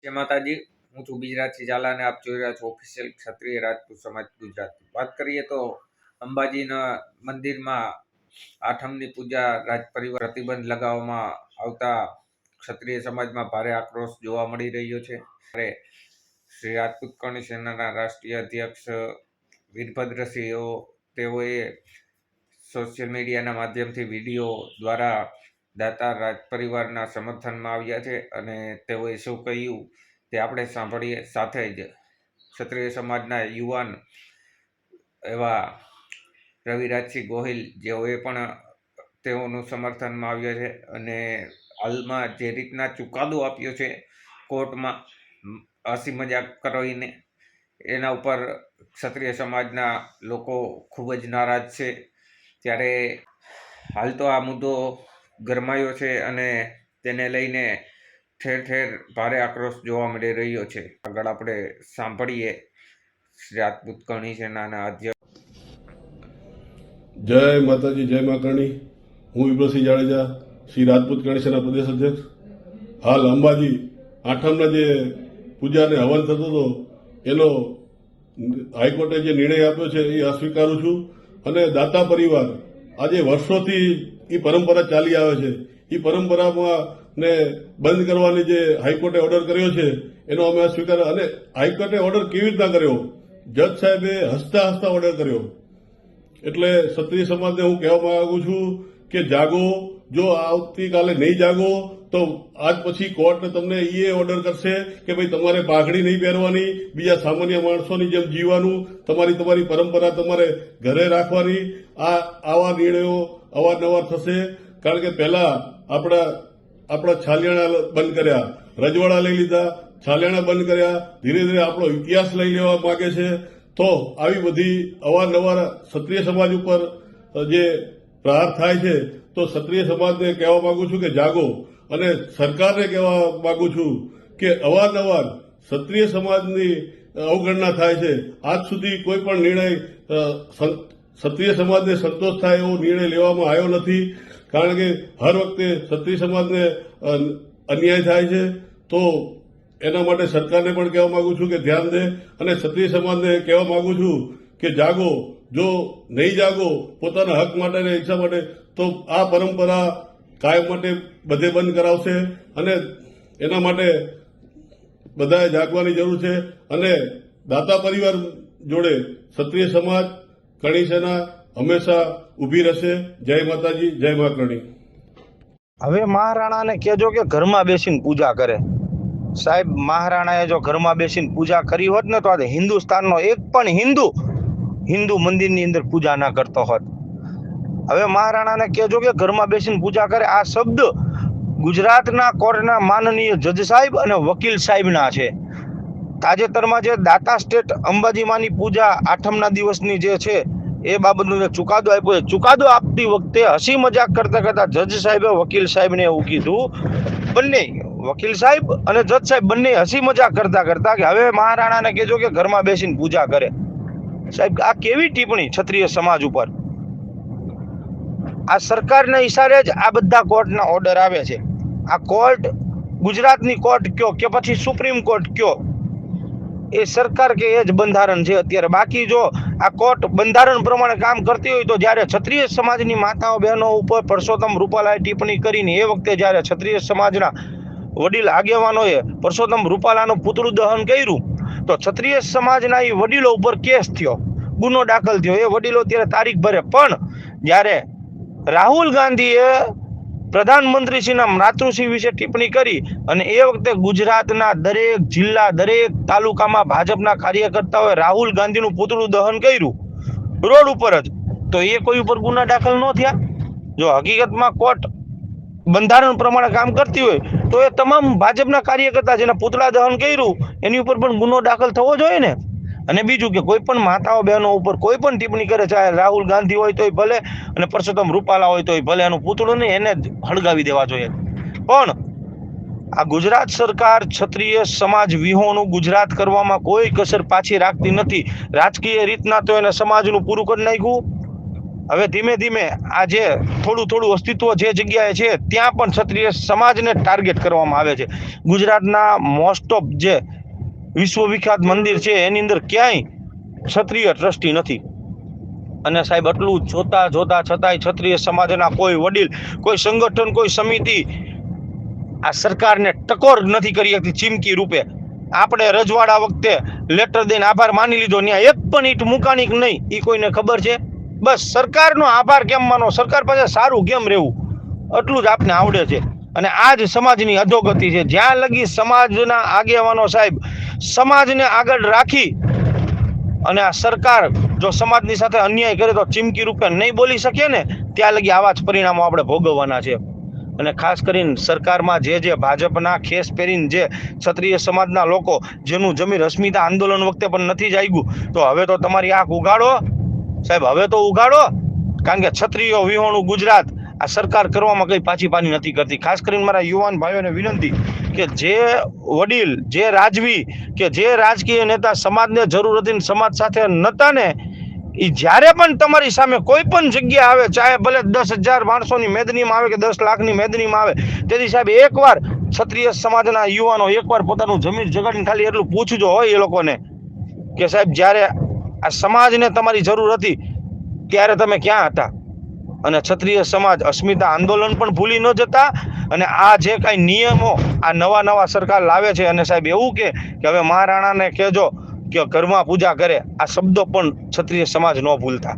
જય માતાજી, હું છું બીજરાજસિંહ ઝાલા અને આપ જોઈ રહ્યા છો ઓફિશિયલ ક્ષત્રિય રાજપૂત સમાજ ગુજરાત. વાત કરીએ તો અંબાજીના મંદિરમાં આઠમની પૂજા રાજ પરિવાર પ્રતિબંધ લગાવવામાં આવતા ક્ષત્રિય સમાજમાં ભારે આક્રોશ જોવા મળી રહ્યો છે. ત્યારે શ્રી રાજપૂત કરણી સેનાના રાષ્ટ્રીય અધ્યક્ષ વીરભદ્રસિંહ તેઓએ સોશિયલ મીડિયાના માધ્યમથી વિડીયો દ્વારા દાતાર રાજ પરિવારના સમર્થનમાં આવ્યા છે અને તેઓએ શું કહ્યું તે આપણે સાંભળીએ. સાથે જ ક્ષત્રિય સમાજના યુવાન એવા રવિરાજસિંહ ગોહિલ જેઓએ પણ તેઓનું સમર્થનમાં આવ્યા છે અને હાલમાં જે રીતના ચુકાદો આપ્યો છે કોર્ટમાં હસી મજાક કરીને, એના ઉપર ક્ષત્રિય સમાજના લોકો ખૂબ જ નારાજ છે. ત્યારે હાલ તો આ મુદ્દો ગરમાયો છે અને તેને લઈને ઠેર ઠેર ભારે આક્રોશ જોવા મળી રહ્યો છે. આગળ આપણે સાંભળીએ શ્રી રાજપૂત કરણી સેનાના અધ્યક્ષ. જય માતાજી, જય મા કરણી. હું વિપ્રસિંહ જાડેજા, શ્રી રાજપૂત કરણી સેના પ્રદેશ અધ્યક્ષ. હાલ અંબાજી આઠમના જે પૂજાને હવન થતો હતો એનો હાઈકોર્ટે જે નિર્ણય આપ્યો છે એ અસ્વીકારું છું અને દાતા પરિવાર આજે વર્ષોથી એ પરંપરા ચાલી આવે છે. એ પરંપરામાં ને બંધ કરવાની જે હાઈકોર્ટે ઓર્ડર કર્યો છે એનો અમે અસ્વીકાર. અને હાઈકોર્ટે ઓર્ડર કેવી રીતના કર્યો? જજ સાહેબે હસતા હસતા ઓર્ડર કર્યો. એટલે ક્ષત્રિય સમાજને હું કહેવા માંગુ છું કે જાગો. જો આવતીકાલે નહીં જાગો તો આજ પછી કોર્ટ તમને એ ઓર્ડર કરશે કે ભાઈ તમારે પાઘડી નહીં પહેરવાની, બીજા સામાન્ય માણસોની જેમ જીવવાનું, તમારી પરંપરા તમારે ઘરે રાખવાની. આવા નિર્ણયો અવારનવાર થશે. કારણ કે પહેલા આપણા છાલિયાણા બંધ કર્યા, રજવાડા લઈ લીધા, છાલિયાણા બંધ કર્યા, ધીરે ધીરે આપણો ઇતિહાસ લઈ લેવા માંગે છે. તો આવી બધી અવારનવાર ક્ષત્રિય સમાજ ઉપર જે પ્રહાર થાય છે તો ક્ષત્રિય સમાજને કહેવા માંગુ છું કે જાગો. અને સરકારને કહેવા માંગુ છું કે અવારનવાર ક્ષત્રિય સમાજની અવગણના થાય છે. આજ સુધી કોઈ પણ નિર્ણય ક્ષત્રિય સમાજને સંતોષ થાય એવો નિર્ણય લેવામાં આવ્યો નથી. કારણ કે હર વખતે ક્ષત્રિય સમાજને અન્યાય થાય છે. તો એના માટે સરકારને પણ કહેવા માંગુ છું કે ધ્યાન દે અને ક્ષત્રિય સમાજને કહેવા માંગુ છું કે જાગો. જો નહીં જાગો પોતાના હક માટે અને ઈચ્છા માટે તો આ પરંપરા કાયમ માટે બધે બંધ કરાવશે અને એના માટે બધાએ જાગવાની જરૂર છે. અને દાતા પરિવાર જોડે ક્ષત્રિય સમાજ કરણી સેના હંમેશા ઊભી રહેશે. જય માતાજી, જય મા કરણી. હવે મહારાણાને કહેજો કે ઘરમાં બેસીને પૂજા કરે. સાહેબ, મહારાણાએ જો ઘરમાં બેસીને પૂજા કરી હોત ને તો આજે હિન્દુસ્તાનનો એક પણ હિન્દુ મંદિરની અંદર પૂજા ના કરતો હોત. હવે મહારાણાને કહેજો કે ઘરમાં બેસીને પૂજા કરે. આ શબ્દ ગુજરાતના કોર્ટના માનનીય જજ સાહેબ અને વકીલ સાહેબના છે. તાજેતરમાં જે દાતા સ્ટેટ અંબાજીમાંની પૂજા આઠમના દિવસની જે છે એ બાબતનો જે ચુકાદો આપ્યો છે, ચુકાદો આપતી વખતે હસી મજાક કરતા જજ સાહેબે વકીલ સાહેબને એવું કીધું, બંને વકીલ સાહેબ અને જજ સાહેબ બંને હસી મજાક કરતા કે હવે મહારાણાને કહેજો કે ઘરમાં બેસીને પૂજા કરે. સાહેબ, આ કેવી ટિપ્પણી ક્ષત્રિય સમાજ ઉપર? આ સરકારના ઈશારે જ આ બધા કોર્ટના ઓર્ડર આવે છે. આ કોર્ટ ગુજરાતની કોર્ટ કયો કે પછી સુપ્રીમ કોર્ટ કયો, એ સરકાર કે એ જ બંધારણ છે અત્યારે. બાકી જો આ કોર્ટ બંધારણ પ્રમાણે કામ કરતી હોય તો જ્યારે ક્ષત્રિય સમાજની માતાઓ બહેનો ઉપર પરસોત્તમ રૂપાલાએ ટિપ્પણી કરીને એ વખતે જ્યારે ક્ષત્રિય સમાજના વડીલ આગેવાનોએ પરસોત્તમ રૂપાલાનું પુતળું દહન કર્યું તો ક્ષત્રિય સમાજના એ વડીલો ઉપર કેસ થયો, ગુનો દાખલ થયો. એ વડીલો ત્યારે તારીખ ભરે. પણ જ્યારે રાહુલ ગાંધીએ પ્રધાનમંત્રીશ્રીના માતૃશ્રી વિશે ટિપ્પણી કરી અને એ વખતે ગુજરાતના દરેક જિલ્લા, દરેક તાલુકામાં ભાજપના કાર્યકર્તાઓએ રાહુલ ગાંધીનું પુતળું દહન કર્યું રોડ ઉપર જ, તો એ કોઈ ઉપર ગુના દાખલ ન થયા? જો હકીકતમાં કોર્ટ બંધારણ પ્રમાણે કામ કરતી હોય તો એ તમામ ભાજપના કાર્યકર્તા જેના પુતળા દહન કર્યું એની ઉપર પણ ગુનો દાખલ થવો જોઈએ ને. અને બીજું કે કોઈ પણ માતાઓ બહેનો ઉપર કોઈ પણ ટિપ્પણી કરે, ચાહે રાહુલ ગાંધી હોય તોય ભલે અને પરસોત્તમ રૂપાલા હોય તોય ભલે, એનું પૂતળું નહીં, એને જ હળગાવી દેવા જોઈએ. પણ આ ગુજરાત સરકાર ક્ષત્રિય સમાજ વિહોણું ગુજરાત કરવામાં કોઈ કસર પાછી રાખતી નથી. રાજકીય રીતના તો એને સમાજનું પૂરું કરી નાખ્યું, હવે ધીમે ધીમે આ જે થોડું અસ્તિત્વ જે જગ્યાએ છે ત્યાં પણ ક્ષત્રિય સમાજને ટાર્ગેટ કરવામાં આવે છે. ગુજરાતના મોસ્ટ ઓફ જે વિશ્વવિખ્યાત મંદિર છે એની અંદર ક્યાંય ક્ષત્રિય ટ્રસ્ટી નથી. અને સાહેબ આટલું જોતા છતાંય ક્ષત્રિય સમાજના કોઈ વડીલ, કોઈ સંગઠન, કોઈ સમિતિ આ સરકારને ટકોર નથી કરી શકતી ચીમકી રૂપે. આપણે રજવાડા વખતે લેટર દઈને આભાર માની લીધો, ત્યાં એક પણ ઈંટ મુકાણી કે નહીં એ કોઈને ખબર છે? બસ સરકારનો આભાર કેમ માનો, સરકાર પાસે સારું કેમ રહેવું, એટલું જ આપને આવડે છે. અને આ જ સમાજની અધોગતિ છે. જ્યાં લગી સમાજના આગેવાનો સાહેબ સમાજને આગળ રાખી અને આ સરકાર જો સમાજની સાથે અન્યાય કરે તો ચીમકી રૂપે નહીં બોલી શકે ને, ત્યાં લગી આવા જ પરિણામો આપણે ભોગવવાના છે. અને ખાસ કરીને સરકારમાં જે ભાજપના ખેસ પહેરીને જે ક્ષત્રિય સમાજના લોકો જેનું જમીન અસ્મિતા આંદોલન વખતે પણ નથી જાગ્યું, તો હવે તો તમારી આંખ ઉગાડો સાહેબ, હવે તો ઉગાડો. કારણ કે ક્ષત્રિયો વિહોણું ગુજરાત આ સરકાર કરવામાં કઈ પાછી પાની નથી કરતી. ખાસ કરીને મારા યુવાન ભાઈઓને વિનંતી કે જે વડીલ, જે રાજવી કે જે રાજકીય નેતા સમાજને જરૂર હતી સમાજ સાથે નતા ને, એ જ્યારે પણ તમારી સામે કોઈ પણ જગ્યા આવે, ચાહે ભલે 10,000 માણસોની મેદનીમાં આવે કે 10 લાખની મેદનીમાં આવે, તેથી સાહેબ એકવાર ક્ષત્રિય સમાજના યુવાનો એકવાર પોતાનું જમીન જગાડીને ખાલી એટલું પૂછજો હોય એ લોકોને કે સાહેબ જ્યારે આ સમાજને તમારી જરૂર હતી ત્યારે તમે ક્યાં હતા. અને ક્ષત્રિય સમાજ અસ્મિતા આંદોલન પણ ભૂલી ન જતા. અને આ જે કાંઈ નિયમો આ નવા સરકાર લાવે છે, અને સાહેબ એવું કે હવે મહારાણાને કહેજો કે ઘરમાં પૂજા કરે, આ શબ્દો પણ ક્ષત્રિય સમાજ ન ભૂલતા.